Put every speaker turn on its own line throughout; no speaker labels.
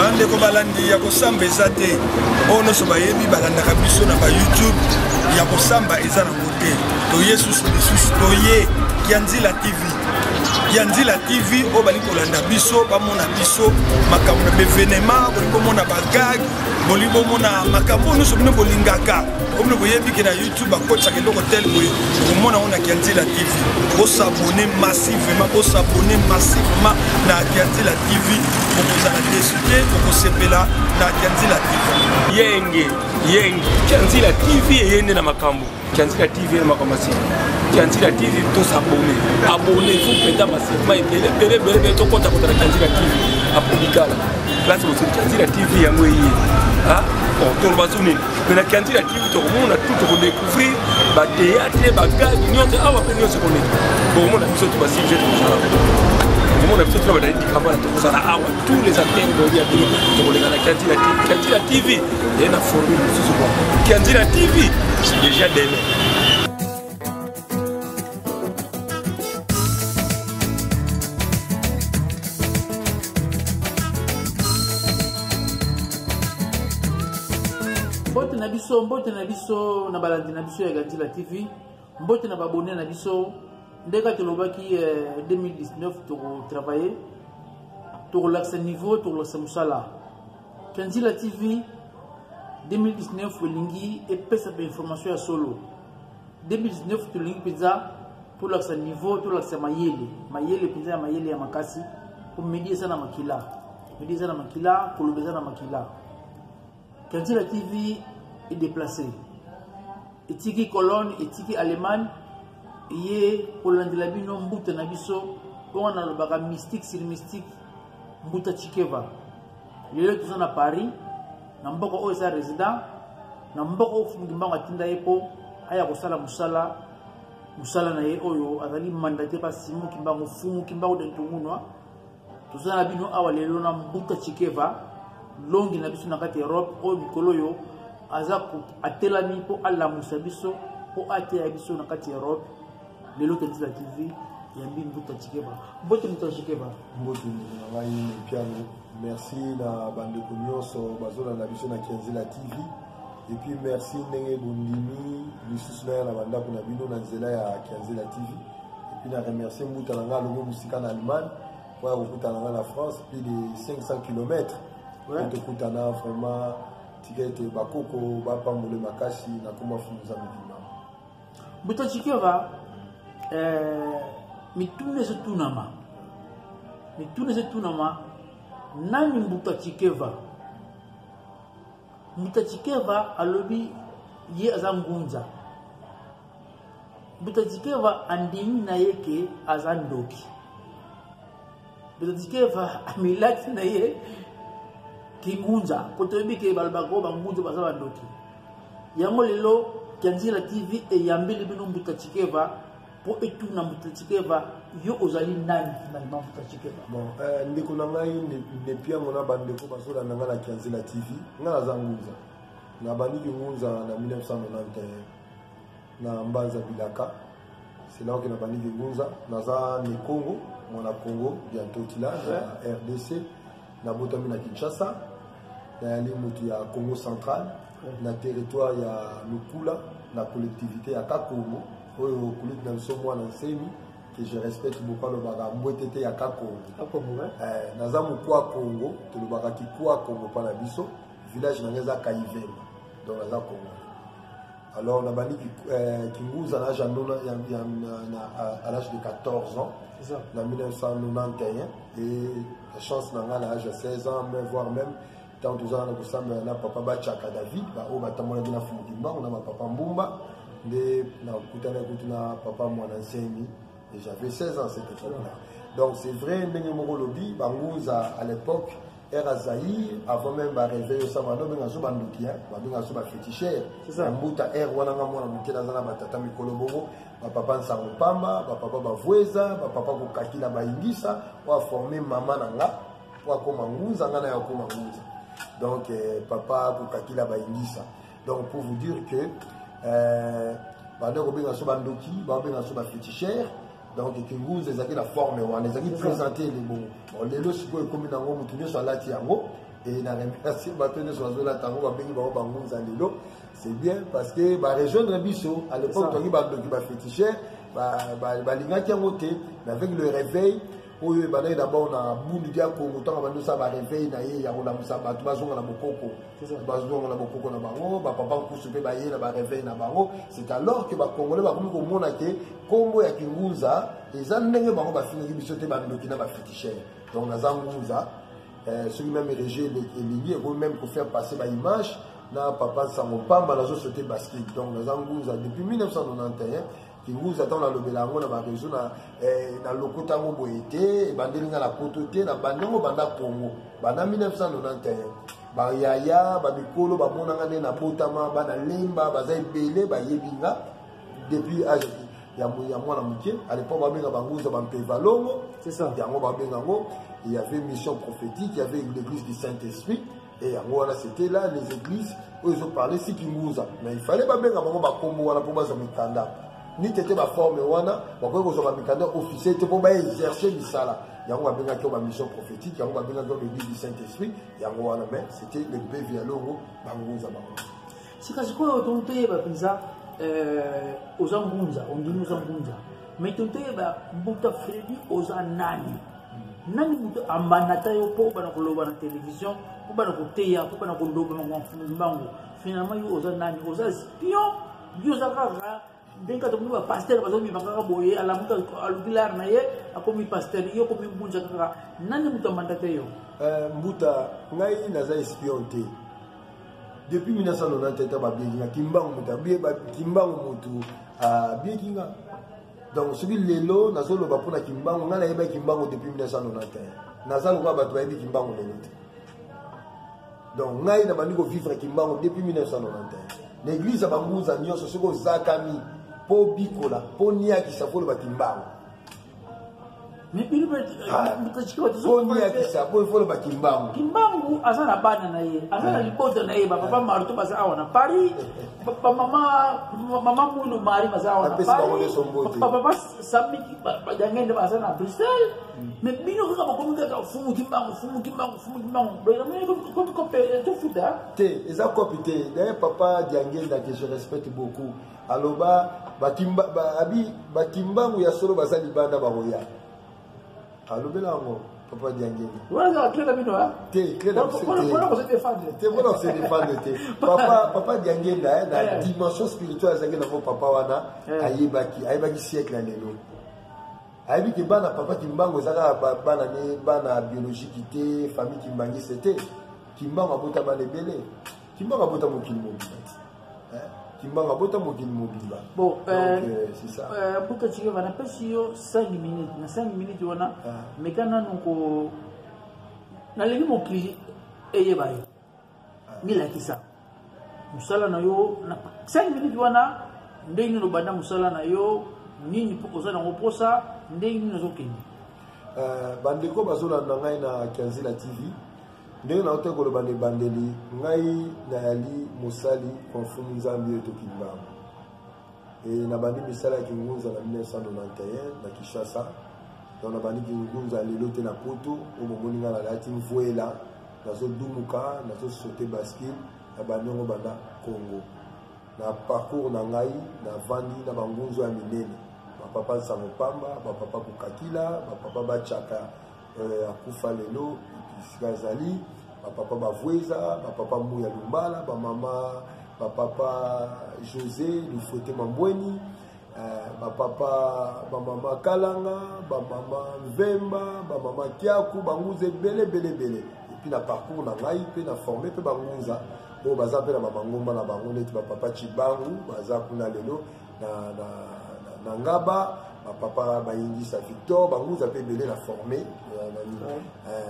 ande ko balandi ya kosamba ezate ono so bayebi balanda kabiso na ba YouTube ya kosamba ezana ngote to Yesus lisusu to ye Kianzila TV Kianzila TV o bali kolanda biso bamona biso makambo na bevenema boliko mona bagag boliko mona makambo no so bino bolingaka omno boyebi ke na YouTube akocha ke loko tel boye ko mona ona Kianzila TV o s'abonner massivement na Kianzila TV pour la décider pour sepela na Kianzila TV
yenge Kianzila TV yende na makambo Kianzila TV na makambo Kianzila TV to s'abonner abonner vous péta massivement et to konta konta Kianzila TV apobikala place pour Kianzila TV yango yi ah on tourne bazuni mais na Kianzila TV to mona tout pour découvrir ba théâtre ba gag nyonte awa pe nyonse connaît bon mona biso to basi je on a peut-être travaillé tous les acteurs de Kianzila TV il y a une formule Kianzila TV c'est déjà donné.
Mbote na biso na balandi na biso ya Kianzila TV mbote na babone na biso ndeka tolobaki 2019 pour travailler pour l'accès niveau pour le musala Kianzila TV 2019 lingi et pesa pe information ya solo 2019 to lingi pizza pour l'accès niveau pour l'accès mayele pizza mayele ya makasi pour media sana makila kolobeza na makila Kianzila TV est déplacé etiki colonne etiki allemagne ye kolandela bino mbuta na biso on a baka mystique sur mystique mbuta chikeva lelo tuza na Paris na mboko oyo sa résident na mboko ofungi mbango atinda yepo aya kosala musala na ye oyo azali mandaté pa simu kimbango fumu kimbango de tungunwa tuza na bino awa lelo na mbuta chikeva longi na biso na kati Europe oyo bikolo yo aza atelami po ala musabiso po ate ya biso na kati Europe lelo Kianzila TV yambi mbuta chikeva mbote mbuta chikeva
mbote ngai piano merci na bandeko nyonso bazola na biso na Kianzila TV et puis merci ndenge bondimi lisusu na bandako na bino na nzela ya Kianzila TV et puis na remercier mbuta nanga longo musika na Allemagne pour okuta nanga na France plus de 500 km pour okutana vraiment tikete bakoko bapambole makasi na komba funza mibima
mbuta chikeva mitune ze tunama nani mbuta chikeva alobi ye azangunza mbuta chikeva andimi na yeke azandoki mbuta chikeva amilati na ye kingunza potoyebi ke balbako bangunza baza bandoki yango lelo Kianzila TV e yambeli bino mbuta chikeva po etu na mbuta chikeva yo ozali nani na mbuta chikeva
bon ndeko na ngai ne pia mona bandeko basola nanga na Kianzila TV ngala zangunza na bandiki ngunza na 1991 na Mbanza Bilaka c'est là que na bandiki ngunza naza ne Congo mona Congo bientôt tila RDC na botami na Kinshasa na yali mutu ya Congo central na territoire ya Lukula na collectivité ya Kakongo oyo kulit na biso mwana nsemi que je respecte beaucoup le baga mbwetete ya Kakongo naza mukwa Congo tolobaka kikwa Congo pa na biso village na ngeza Kaivema donc naza Congo alors na bani kinguza na janona à l'âge de 14 ans en 1991 et la chance n'a à l'âge de 16 ans mais voire même tant que ça na papa Bachaka David ba o batamona na Fumudimba on a ma papa Mbumba de na kutana kutuna papa mwana nsemi et j'avais 16 ans cette époque-là donc c'est vrai ndenge moko lobi banguza à l'époque era Zaïre avant même ba réveil au samano benga zo banduki ba benga zo ba féticheur mbuta wana nga mwana mukela zana batata mikolo bongo ba papa nsango pamba ba papa bavweza ba papa kokakila baingisa wa former mama nanga wa koma nguza ngana ya koma nguza donc papa kokakila baingisa donc pour vous dire que bandeko benga so bandoki ba benga so ba féticheur donc kinguza ezaki la forme wana ezaki présenter les bon lelo siko ekomi nango mutu nyoso alati yango et na remercier bateau de soiseau la tango ba bengi ba bangunza lelo. C'est bien parce que ba rejoindre biso à l'époque to ki ba féticheur ba linga ki ngote mais avec le réveil oyo ba d'abord na bundu dia Congo tant ba ça ba réveil na ye ya ko la musa ba to bazonga na bokoko ba zonga na bokoko na bango ba papa kusu pe ba ye na ba réveil na bango. C'est alors que ba congolais ba komi ko mona ke kombo ya kingunza eza ndenge bango ba fini biso te ba ndoki na ba féticheur. Donc na zangunza celui même érigé et même pour faire passer ma image na papa sango pamba na zo sauter basket. Donc na zangunza depuis 1991 qui vous attend dans le belango na ba réseau na lokota ngo boyete bandelinga na potote na bandengo banda Congo bana 1991 ba yaya ba bikolo ba monanga na botama bana lemba bazai belé ba yebinga depuis âge ya mwana muke à l'époque ba benga banguza ba mpevalongo. C'est ça yango ba benga ngo. Il y avait une mission prophétique, il y avait l'église du Saint-Esprit, et c'était là les églises où ils ont parlé si Kimouza. Mais il fallait pas bien avoir un combo pour baser mikanda. Ni t'étais ma forme wana, pourquoi vous avez mikanda officiel, tu peux pas exercer du sala. Il y a une mission prophétique, il y a une l'église du Saint-Esprit, il y a mais c'était le bébé vialongo banguza bango.
C'est parce que on te ba pizza aux angunza, on dit nous angunza. Mais tu te ba buta Freddy aux anani. Nani mutu ambanata yo po bana koloba na télévision po bana koteya po bana koloba mbango finalement yo oza nani oza espion yo zakaka denka to muba pasteur bazo mi bakaka boye ala mutu alubilar na ye akomi pasteur yo komi mbunja kaka nani mutu ambanata yo
mbuta ngai naza espion te depuis 1990 ba bienga kimbango mutu ba kimbango mutu biekinga. Donc celui lelo nazolo ba pona kimbango ngala yeba kimbango depuis 1991 nazalo kwa bato yebi kimbango lelo. Donc ngai na bandiko vivre kimbango depuis 1991 l'église banguza nyonso soko zakami po bikola po nia kisafolo ba kimbango.
Mais il veut
Kimbangu.
Kimbangu azana bana na ye, azana lipoto na ye, papa Marto baza awana Paris, mama mulu mari baza awana Paris, papa Sami bajangende baza na Bruxelles. Mais bino ko ba komuka ka fumu Kimbangu. Bela mwe ko kopé to fuda.
Te, eza kopité, d'ailleurs papa Diangenda que je respecte beaucoup. Aloba Kimbangu ya solo baza libanda baroya. Allo belango papa Diangenda.
Voilà, clé la minoa.
Te, clé la papa Diangenda la dimension spirituelle zaki na papa wana ayebaki siècle lelo. Ayebi ke bana papa Kimbangu zaka bana ne bana biologique te famille Kimbangi c'était Kimbangu abota bana belé. Kimbangu abota mokili mobile. Kimbangu abota mokili mobile.
Bon,
c'est ça.
Buka chike bana pesi yo 5 minutes. Na 5 minutes wana mekana noko na lengi mokili eyeba yo. Mila kisa. Musala na yo na 5 minutes wana ndenge no banda musala na yo nini pokoza na ngoposa ndenge no zokeni.
Bandeko bazolanda ngai na Kianzila TV. Ndenge na hote koloba ne bandeli ngai na yali mosali konfumu nzambi to Kimbangu. Et na bandi misala kingunza na 1991 na Kinshasa. Donc na bandi kingunza lelo te na poto o moninga na lati mvuela nazo dumuka nazo sauter basket na bandi ngo banda Congo. Na parcours na ngai na vandi na bangunzo ya minene. Papa Samopamba, papa Bukakila, papa Bachaka akufa lelo Sikazali, papa Bavweza, papa Mouya Lumbala, papa José Lufote Mambweni, papa mama Kalanga, mama Vemba, mama Kiaku, banguze bele. Et puis la parcours na ngai pe na formé pe banguza. Bo baza pe na mama ngomba na bangone ti papa Chibangu, baza kuna lelo na Ngaba, papa Bayindisa Victor, banguza pe belé na formé.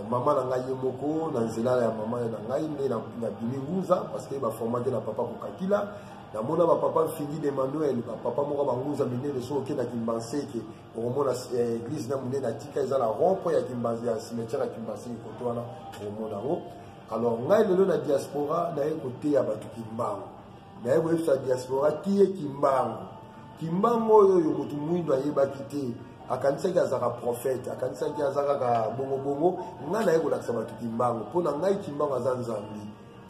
Maman na ngai moko na nzela ya maman na ngai na bilinguza parce que ba formé na papa Kokakila. Na mona ba papa fini de Manuel, papa moko banguza minene so ke na Kimbanseke. Au mona église na munene na tika ezala rompo ya Kimbanzi ya cimetière ya Kimbanseke kotwana au mona ngo. Alors ngai lelo na diaspora na ekote ya batu Kimbangu. Na ebo sa diaspora qui est Kimbangu. Kimbangu oyo mutu mwindo ayebaki te akanisaki azaka prophète akanisaki azaka bongo nga naye kolakisa bato kimbangu mpo na ngai kimbangu aza nzambi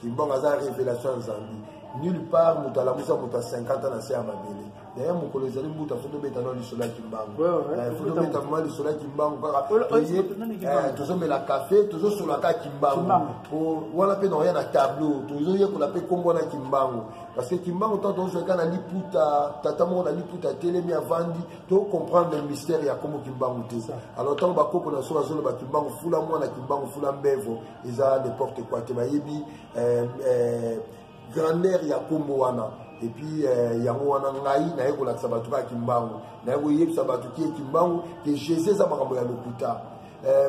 kimbangu aza révélation ya nzambi nulle part moto alamusa moto ya 50 ans na se ya mabele d'ailleurs mokolo ezali mbuta fo tobeta no lisolo ya kimbangu fo tobeta mwa lisolo ya kimbangu kaka tozomela kafe tozosolaka kimbangu po wana mpe naoya na tableau tozoyekola mpe kombo wana kimbangu parce que kimbangu tant tozweka na liputa tata moko na liputa telemi avandi tocomprendre le mystère ya kombo kimbangu te alors ntango bakoko na so bazoloba kimbangu fula mwana kimbangu fula mbevo eza n'importe quoi te bayebi grandeur ya kombo wana et puis yango wana ngai naye kolakisa bato ba kimbangu naye koyebisa bato ki kimbangu ke Jésus eza makambo ya lokuta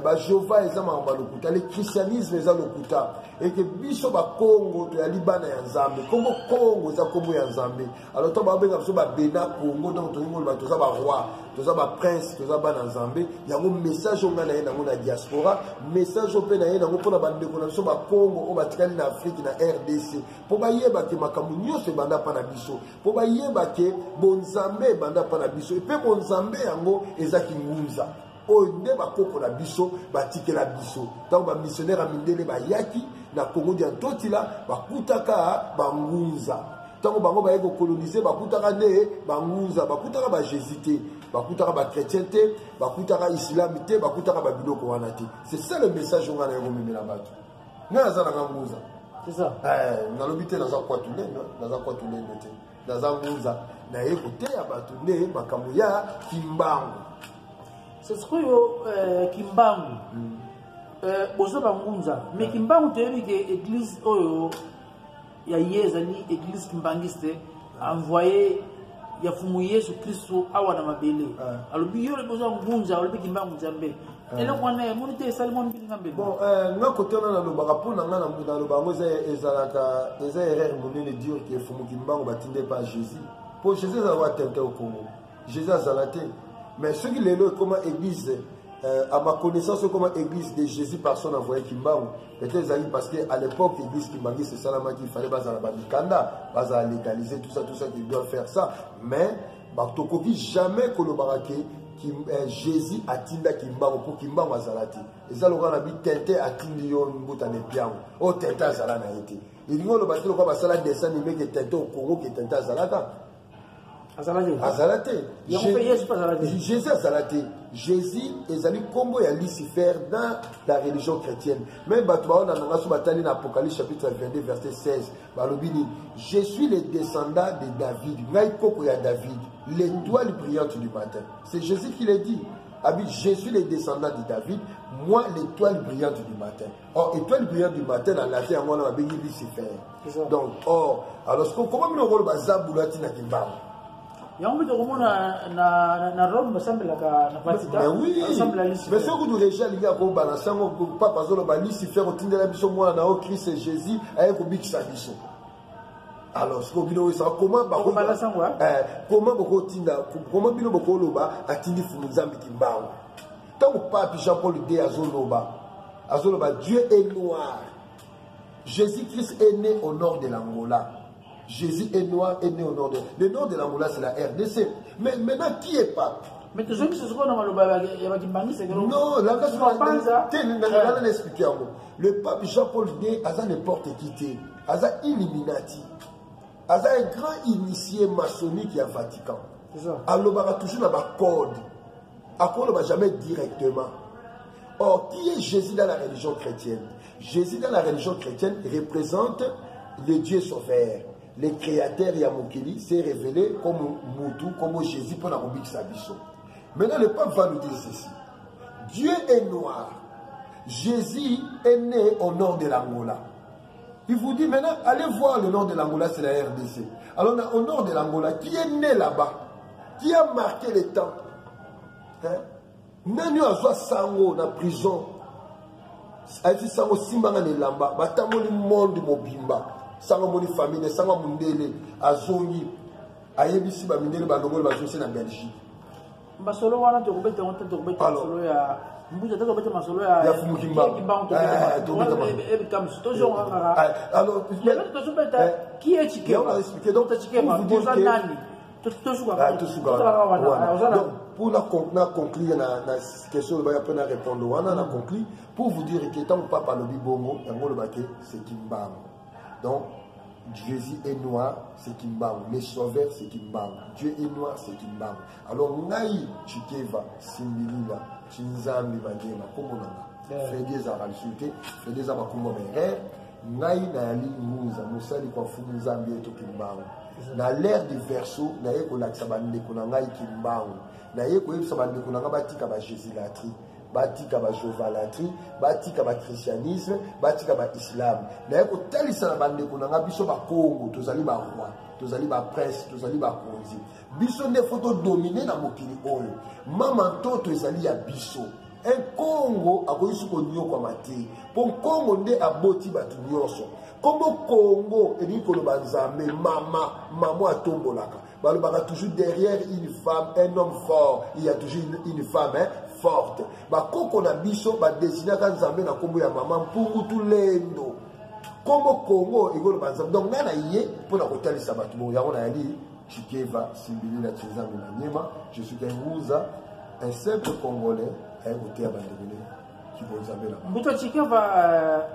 ba Jehova eza makambo ya lokuta le christianisme eza lokuta et que biso ba Congo to ya libana ya Nzambe Congo eza kombo ya Nzambe alors to ba benga biso ba bena Congo donc to ngolo bato za ba roi to za ba prince to za ba na Nzambe yango message onga na ye nango na diaspora message ope na ye nango pona bandeko na biso ba Congo o batikali na Afrique na RDC po ba yeba ke makambo nyonso banda pa na biso po ba yeba ke bonzambe banda pa na biso et pe bonzambe yango eza kingunza oyo nde bakoko na biso batikela biso ntango bamissionnaire ya mindele bayaki na Congo dia ntotila bakutaka bangunza ntango bango baye kokolonize bakutaka nde bangunza bakutaka bajésus te bakutaka bachrétien te bakutaka islam te bakutaka babiloko wana te c'est ça le message onga na ye komemela bato ngai naza nanga ngunza nalobi te naza kwatu nene te naza ngunza naye koteya bato nde makambo ya kimbangu.
C'est ce que kimbangu bozo bangunza mais kimbangu toyebi ke église oyo ya yezali église kimbangiste envoyé ya fumu Yesu Kristo awa na mabele alobi yo bozo ngunza alobi kimbangu nzambe ele kwana monite salimo mbilinga mbele
bon nga kotona na lobaka pona nga na mbuna lobaka eza erreur monene dire que fumu kimbangu batinde pas Jésus pour Jésus azala tente au Congo Jésus azala te. Mais ce qui est là, comme église, à ma connaissance, comme église de Jésus, personne envoyé Kimbangu. Peut-être parce qu'à l'époque, l'église Kimbangu, c'est ça qu'il fallait pas légaliser tout ça, qu'ils doivent faire ça. Mais, Bartokoki, jamais que le baraké, Jésus a tinda Kimbangu pour Kimbangu azalati. Et ça, le grand habit, Tente a tindi yon boutane piango. Oh, Tente azala na été. Il dit, le bâtiment, comme ça, la descend, il met que Tente au Congo, que Tente azalata. Azalate. Jésus azalate. Jésus est allé combo et Lucifer dans la religion chrétienne. Même Batouaon dans l'Apocalypse chapitre 22 verset 16. Balobini, je suis le descendant de David. Naïkoko ya David, l'étoile brillante du matin. C'est Jésus qui l'a dit. Je suis le descendant de David, moi l'étoile brillante du matin. Or, étoile brillante du matin, dans la terre, on a béni Lucifer. Donc, alors comment nous avons le Zaboulati na Kimbangu?
Yango to na Rome semble na Vatican.
Mais oui. Mais ce que nous déjà lié ko balançango papa zolo ba Lucifer otindela biso mwana o Christ Jésus aye ko bikisa biso. Alors ce que bino ça comment ba ko balançango comment boko tinda comment bino boko loba atindi fumu Nzambe Kimbangu. Tant pape Jean-Paul II azoloba Dieu est noir. Jésus-Christ est né au nord de l'Angola. Jésus est noir, est né au nord de... Le nord de l'Angola, c'est la RDC. Mais maintenant, qui est pape?
Mais tu sais que c'est ce qu'on a dit.
Non, la le pape Jean-Paul II a n'importe qui. Aza Illuminati. Aza un grand initié maçonnique à Vatican. Alors, il a toujours dans ma code. Après, on ne va jamais directement. Or, qui est Jésus dans la religion chrétienne? Jésus dans la religion chrétienne représente le Dieu sauveur. Le créateur Yamokeli s'est révélé comme Moutou, comme Jésus pour la Rubik Sabiso. Maintenant, le pape va nous dire ceci. Dieu est noir. Jésus est né au nord de l'Angola. Il vous dit maintenant, allez voir le nord de l'Angola, c'est la RDC. Alors, au nord de l'Angola, qui est né là-bas? Qui a marqué le temps? Nani a sango na prison. Aïti sango simbanga ne lamba. Batamoni monde mobimba. Sango moni famille, sango mundele, azongi, ayebisi ba mindele ba longolo ba jose na Belgique.
Basolo wana to kubeta masolo ya mbuja to kubeta masolo ya
fumu Kimbangu.
Alors, qui est Chiké?
On va expliquer donc
Chiké nani?
Donc, pour conclure la question, je vais répondre. On a conclu pour vous dire que tant que papa le bibongo, c'est Kimbang. Donc, Jésus est noir, c'est Kimbang. Les sauveurs, c'est Kimbang. Dieu est noir, c'est Kimbang. Alors, Naï, Chikeva, Simbilila, Chinzambi, Magema, Komonanga, Fédés à Ralsuté, Fédés à Makumomere, Naï, Naïli, Mouza, Moussali, Kwafumu, Zambi, et Kimbang. Na l'ère du verso, na yeko laksabande kunanga ikimbangu. Na yeko yebsabande kunanga batika ba jésulatrie, batika ba jovalatrie, batika ba christianisme, batika ba islam. Na yeko talisa na bande kunanga biso ba Congo, tozali ba roi, tozali ba prince, tozali ba konzi. Biso ne photo dominer na mokili oyo. Mama toto ezali ya biso. Un Congo akoyisu ko nyoko mate. Pour Congo nde aboti batu nyonso. Comme au Congo, et dit que maman a tombolaka. Il y a toujours derrière une femme, un homme fort. Il y a toujours une femme forte. Quand on a biso, on a dessiné quand Zambé na kombo ya maman pour tout l'endo. Comme au Congo, il y a Zambé. Donc, on a yé pour la hôtel Sabato. Il y a dit Chikeva, Simbili, la Tchizami, la Niema. Je suis un simple Congolais, un hôtel abandonné.
Mbuto Chikeva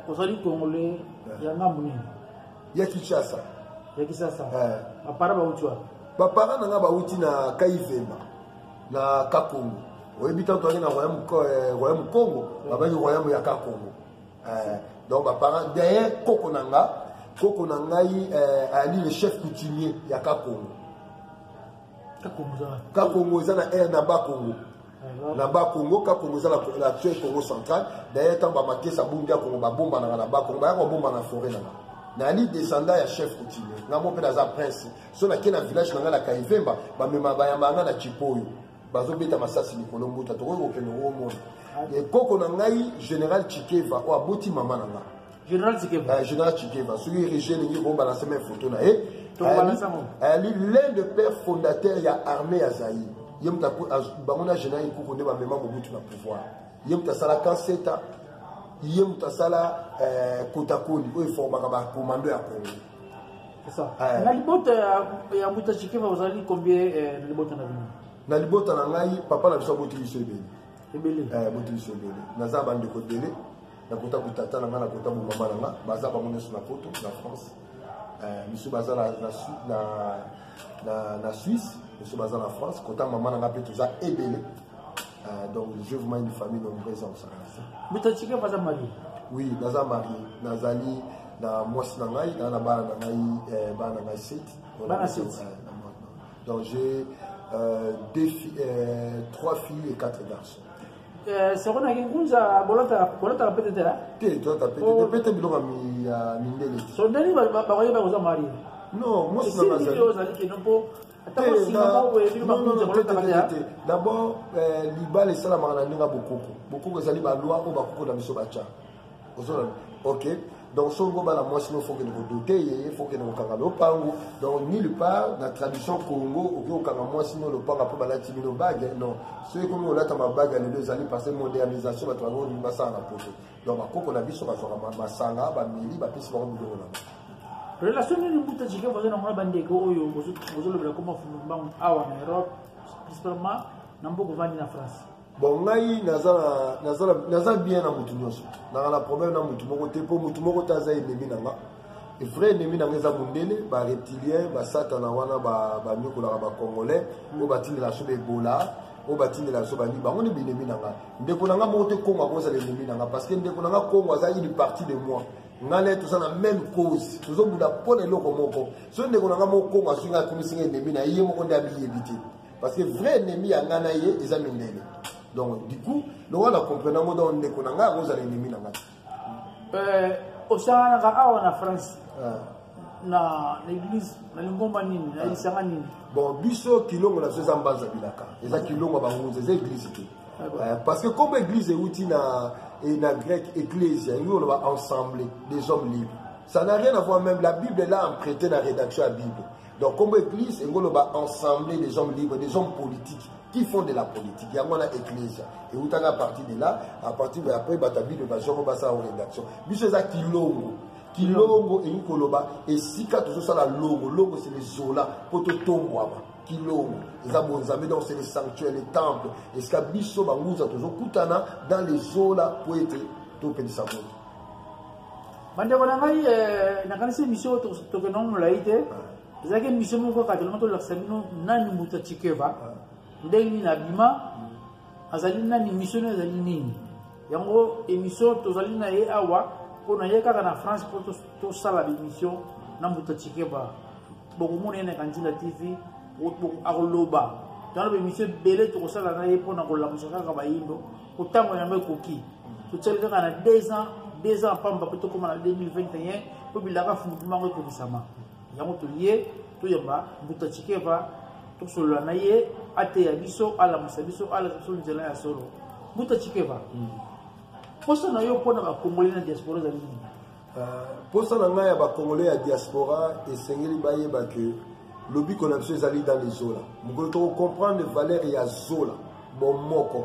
ozali Congolais ya ngamuni.
Ya Kinshasa.
Ya Kinshasa. Apara ba utwa.
Bapara nanga ba uti na Kaivema na Kakongo. Oyebi tanto ali na royaume Congo, babaki royaume ya Kakongo. Donc bapara derrière Koko nanga ali le chef coutumier ya Kakongo. Kakongo za na na Bakongo. Na Bakongo, Kakongo za la Congo central. D'ailleurs tant ba makesa bunga Congo ba bomba na Bakongo, ba bomba na forêt na. Na ali descendant ya chef coutumier. Na mo pe za prince. So na kena village na la Kaivemba, ba mema ba yamba na Chipoyo. Bazo beta masasi ni kolombuta to ko ke no mo. Et Koko na ngai général Chikeva o aboti mama na nga.
Général Chikeva.
Général Chikeva, celui érigé ni bomba na semaine photo na Ali l'un des pères fondateurs ya armée ya Zaïre. Yemta bamona général Koko ne ba mema mobutu na pouvoir. Yemta sala kanseta. Yemta sala kotakoli o formaka ba commando ya Congo.
C'est ça. Na libota ya Mbuta Chikeva ozali combien na libota na bino?
Na libota na ngai papa na biso boti biso ebele.
Ebele.
Boti biso ebele. Naza bande ko dele. Na kota kutata na nga na kota mu mama na nga baza ba mona sur na poto na France. Monsieur baza na Suisse, monsieur baza na France, kota maman na nga pe toza ebele. Donc je vraiment une famille nombreuse en ça.
Mbuta Chikeva baza marié.
Oui, baza marié. Nazali na mwasi na ngai na bana na ngai bana na ngai 7.
Bana 7.
Donc j'ai 3 filles et 4 garçons.
C'est qu'on a une kunza bolota peut-être là.
Toi t'as peut-être bilonga mindele.
So ndani ba baza marié.
Non, moi c'est pas ça. D'abord, Liba les salama na ninga beaucoup ezali ba loi ko bakoko na miso bacha. OK. Donc songo bala moi sinon faut que nous doter il faut que nous kanga lopango. Donc nulle part la tradition Congo au kanga moi sinon le panga pour bala timino bague non. Ceux comme on lata ma bague les deux années passer modernisation ba travaux ni basa na poto. Donc bakoko na biso ba zora masanga ba mili ba pesi ba ngolo na.
Relation ni Mbuta Chikeva na mwana bandeko oyo bozo lebela comment fumba awa na Europe principalement na mboko vandi na France.
Bon ngai naza bien na mutu nyonso. Na la problème na mutu moko te po mutu moko taza ennemi nanga. Et frère ennemi nanga za mundele ba reptilien ba satana wana ba nyokola ba congolais o batinde la sobe Ebola o batinde la soba ni bango ni ennemi nanga. Ndeko nanga moko te Congo ko za ennemi nanga parce que ndeko nanga Congo za une partie de moi. Ngale tout ça la même cause. Toujours buda pone loko moko. So ndeko nanga moko Congo asunga kumisinga ennemi na yé moko ndabi éviter. Parce que vrai ennemi ya ngana yé eza mindele. Donc du coup, nous allons comprendre que nous sommes ennemis.
Au Sahara, en France, na l'église, na l'ingomba nini, na l'isanga nini.
Bon, biso kilongo na seza mbanza bilaka. Eza kilongo banguze, eza église te. Parce que comme église est outil na grec ecclésia, nous on va ensemble des hommes libres. Ça n'a rien à voir, même la Bible est là emprunté dans la rédaction de la Bible. Donc comme église, on va ensemble des hommes libres, des hommes politiques qui font de la politique. Il y a moi l'église. Et où à partir de là, à partir de après, ta Bible va se repasser en rédaction. Biso ça kilongo. Kilongo et Nikoloba. Et si quand tout ça la longo, longo c'est les zola pour te tomber. Kilongo, ils ont donc c'est les sanctuaires, les temples. Et ce que biso banguza toujours kutana dans les eaux là pour être tout petit savon.
Bandeko na ngai nakanisi mission to kenon laite. Ezaki mission moko katelema to laksamino nani muta chikeva. Ndenge na bima azali nani mission azali nini. Yango émission to zali na ye awa ko na ye kaka na France pour to sala émission na muta chikeva. Boko mona na Kanzila TV akoloba dans l'émission belé to sala na ye pona ko lamusa kaka bayindo ko tango ya mekoki to tseleka na 2 ans pamba peut comme en 2021 pour bilaka fondement ko bisama yango to lié to yamba mbuta chikeva to solo na ye ate ya biso ala musabiso ala so nzela ya solo mbuta chikeva posa na yo pona ba congolais na diaspora za nini
posa na ngai ya ba congolais ya diaspora et sengeli baye ba que lobi qu'on a besoin d'aller dans les eaux là. Nous comprendre les valeurs et à zola. Bon moko.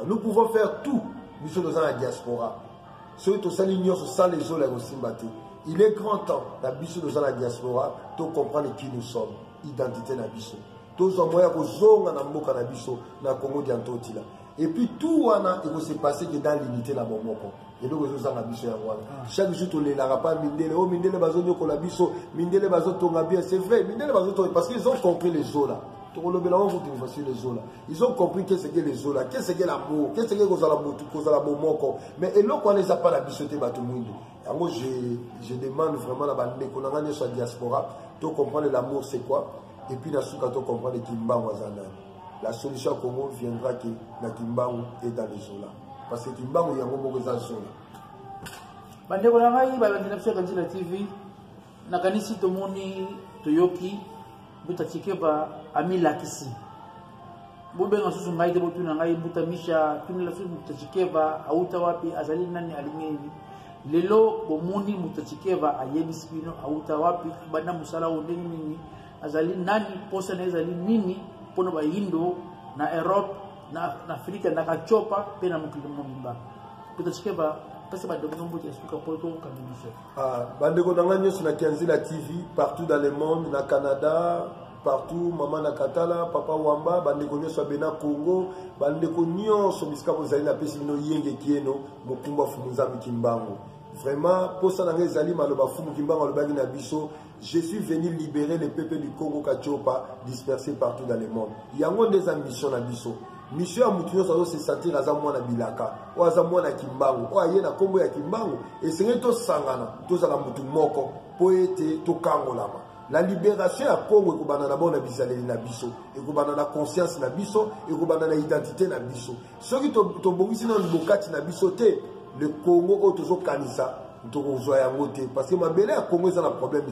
Nous pouvons faire tout. Nous sommes dans la diaspora. Ceux qui sont alignés sur les eaux là aussi. Il est grand temps d'habiter dans la diaspora pour comprendre qui nous sommes. Identité d'habiter. Tous les moyens que nous avons dans le Congo d'Antotila. Et puis tout il va se passer que dans l'unité là bon moko. Et donc nous avons habité à chaque jour tu les n'auras pas mindele. Oh mindele bazono ko la biso. Mindele bazoto bien c'est vrai. Mindele bazoto parce qu'ils ont compris les eaux là. Ils ont compris qu'est-ce que les eaux là, qu'est-ce que l'amour, qu'est-ce que l'amour, mais et là, on les a pas la bichoté Batumundo. Moi, je demande vraiment la bande qu'on a gagné sur la diaspora, de comprendre l'amour c'est quoi, et puis la souka de comprendre Kimbangu Azana. La solution au Congo viendra que la Kimbangu est dans les eaux là. Parce que Kimbangu, il y a un moment où ils sont là.
Bande qu'on a gagné, la Kanzila TV, Nakanisi Tomoni, Toyoki, Butachikeba, Ami Lakisi. Bobe nga susu ngai debo tuna ngai butamisha tuna susu Butachikeba, auta wapi azali nani alingevi. Lelo bomuni Butachikeba ayebisi bino auta wapi banda musala ondeni nini azali nani posa na azali nini pono ba Indo na Europe na Afrika na kachopa pe na mukili mumba. Butachikeba parce que
bandeko nanga sur la Kanzila TV partout dans le monde, na Canada, partout, maman na Katala, papa Wamba, bandeko nyo bena Congo, bandeko nyo so biska bozali na pesi no yenge kieno, mokumba fumuza mikimbango. Vraiment, pour ça nanga ezali maloba fumu kimbango lobaki na biso, je suis venu libérer les peuples du Congo Kachopa dispersés partout dans le monde. Yango des ambitions na biso. Mission à Moutinho ça doit se sentir à moi na bilaka ou à moi na kimbangu ou aye na kombo ya kimbangu et c'est to sangana to za mutu moko poete to kangolama la libération à Congo ko banana bona bizaleli na biso et ko banana conscience na biso et ko banana identité na biso ceux qui to bongisi na bokati na biso te le Congo o tozo kanisa parce que ma belle à Congo c'est un problème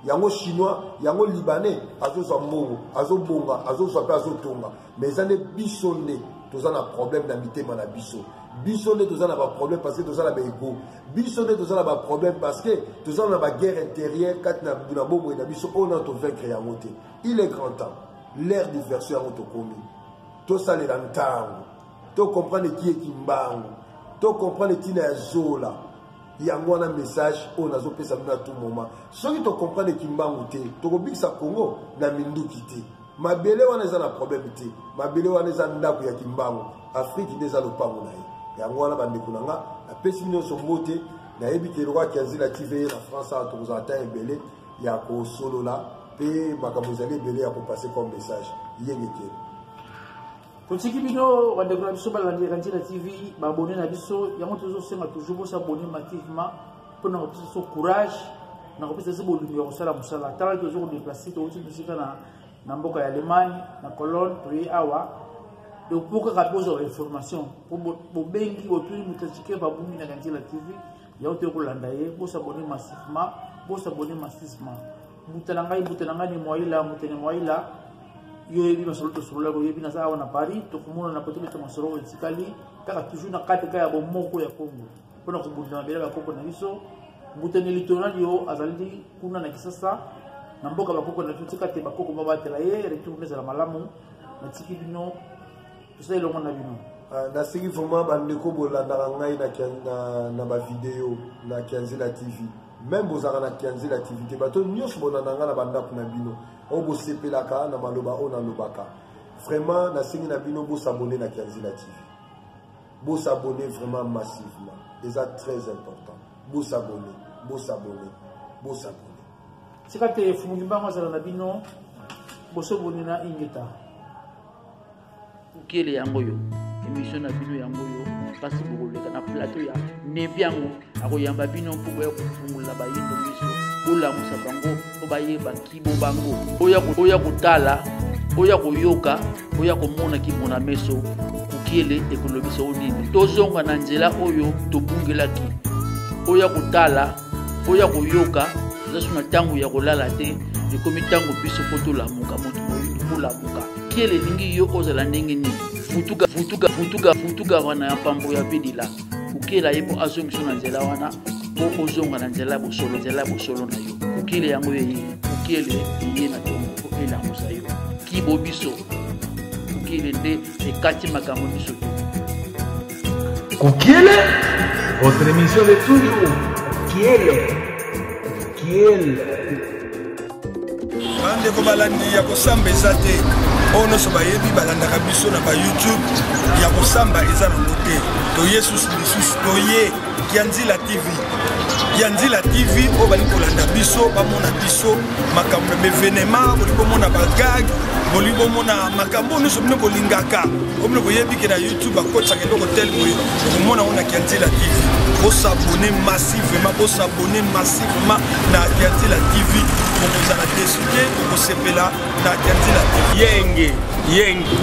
il y a un chinois il y a un libanais azo mbongo azo bonga azo tonga mais ça n'est bisonné tous on a problème d'habiter mana biso bisonné tous on a pas problème parce que tous on a ba ego bisonné tous on a pas problème parce que tous on a ba guerre intérieure quand na bombo na biso on a to vaincre ya moté il est grand temps l'ère diversion en to komi to ça les rantango to comprendre qui est kimbango to comprendre qui na zola. Il y a un message on a zopé ça à tout moment. Ceux qui te comprennent qui m'ont to go sa Congo na minduki te. Ma belle wana za na problème te. Ma belle wana za ndako ya kimbango. Afrique déjà le pango na ye. Ya ngwana bande kunanga na pesi mino so moté na ebité roi Kanzila TV na France a to zata ebele ya ko solo la pe makamozali ebele ya ko passer comme message. Yengeke.
Totiki bino wande kwa biso balandi Kanzila TV ba abonné na biso yango toujours senga toujours s'abonner massivement pour na kopesa so courage na kopesa so bolumi ya kosala musala tala toujours déplacer to uti bisika na mboka ya Allemagne na Cologne to ye awa de pour ka besoin information pour bobengi otuli mutachike ba bumi na Kanzila TV yango to kolanda ye bo s'abonner massivement mutalanga ni moila yo yebi masolo to solo ko yebi na sawa na Paris to kumuna na pote to masolo tsikali taka toujours na kate ka ya bomoko ya Congo pona ko bunda bela ba Congo na biso mutene litonali yo azali kuna na kisasa na mboka ba Congo na tutika te ba Congo mabatela ye retourner za malamu na tiki bino to sai lo mona bino
na sigi vraiment bande ko bolanda ngai na ba vidéo na Kanzila TV même bozaka na Kianzila TV te bato nyonso bonananga na bandako na bino o bosepelaka na maloba o na lobaka vraiment nasengi na bino bosabone na Kianzila TV bosabone vraiment massivement et ça très important bosabone
sika te fungi bango azala na bino bosobone na ingeta ukele yango yo émission na bino yango yo kasi bokoleka na plateau ya nebiango akoyamba bino mpo boya kofungula bayindo miso bolamusa bango mpo bayeba kibo bango oya kotala oya koyoka oya komona kibo na meso ukele ekolobisa onini tozonga na nzela oyo tobungelaki oya kotala oya koyoka zasuna tango ya kolala te ekomi tango biso po tolamuka moto moyindo polamuka kiele ningi yo ozala ndenge nini futuka wana ya pambo ya pedila ukela ye po azongiso na nzela wana po ozonga na nzela bosolo na yo ukele yango ye ukele ye na tongo po elamusa yo kibo biso ukele nde ekati makambo biso te
Ukiele, votre émission de toujours. Ukiele.
bandeko balandi ya kosamba eza te oyo nyonso bayebi balandaka biso na bayoutube ya kosamba eza nango te toye susu lisusu toye Kianzila TV oyo bali kolanda biso bamona biso makambo ya bevenema boli bomona bagag boli bomona makambo nyonso bino bolingaka omino boyebike na youtube akotisaka eloko tel boye okomona ngo na Kianzila TV bosabone massivement na Kianzila TV bokozala desu te bokosepela na Kianzila TV
yenge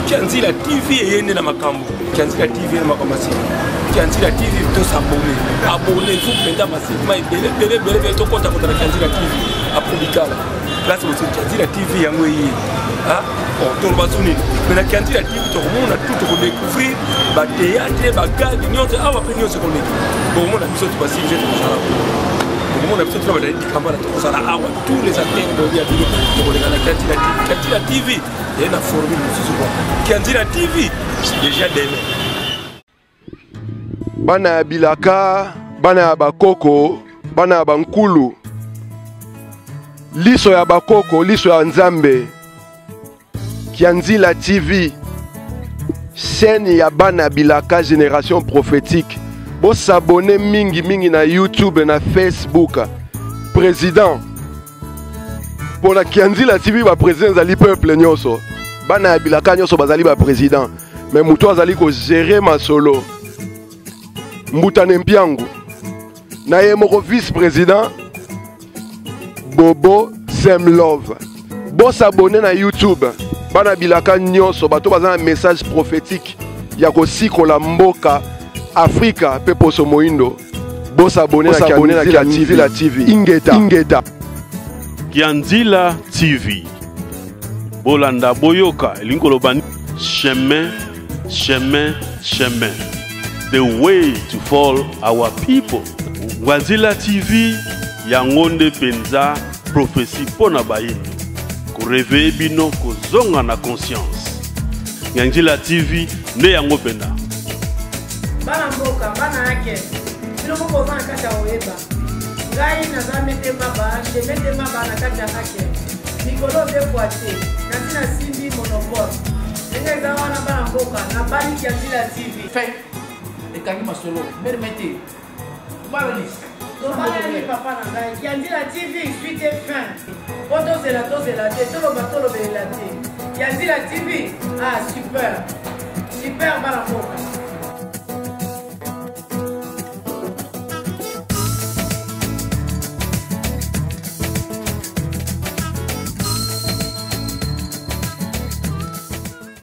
Kianzila TV eyende na makambo Kianzila TV na makambo masika Kianzila TV tosabone abone vous penda massivement ebele tokota kotala Kianzila TV apobikala place bosi Kianzila TV yango yi toloba soni mais na Kianzila TV tokomona tout tokodécouvrir batéâtre bagage nyonso awa mpe nyonso koleki bokomona biso tobasije tokosala bokomona biso tuna badali dikambala tokosala awa tous les acteurs boya bino tokoleka na Kianzila TV ye na formule mosusu kwa Kianzila TV déjà demain
bana ya bilaka bana ya bakoko bana ya bankulu liso ya bakoko liso ya nzambe Kianzila TV chaîne ya bana bilaka génération prophétique bo s'abonner mingi na YouTube na Facebook président pour la Kianzila TV ba président zali peuple nyonso bana bilaka nyonso bazali ba président mais muto azali ko gérer masolo Mbutane Mpiangu na ye moko vice président Bobo Semlove bo s'abonner na YouTube bana bilaka nyonso bato baza na message prophétique ya kosikola mboka Afrika pe poso moindo bo s'abonner na Kianzila TV ingeta
Kianzila TV bolanda boyoka linkoloba chemin the way to follow our people. Kianzila TV yangonde penza prophétie pona bayi ko réveiller bino ko zonga na conscience. Kianzila TV ne yango penda
bana mboka bana yake bino moko bana kata oyeba ngai na zamete maba demete maba na kata yake mikolo be boite na simbi monopole ngai za wana bana mboka na bani Kianzila TV
fait ekangi masolo permettez balanis
papa na ngai Kianzila TV suite fin tozela te tolobela te Kianzila TV super bana mboka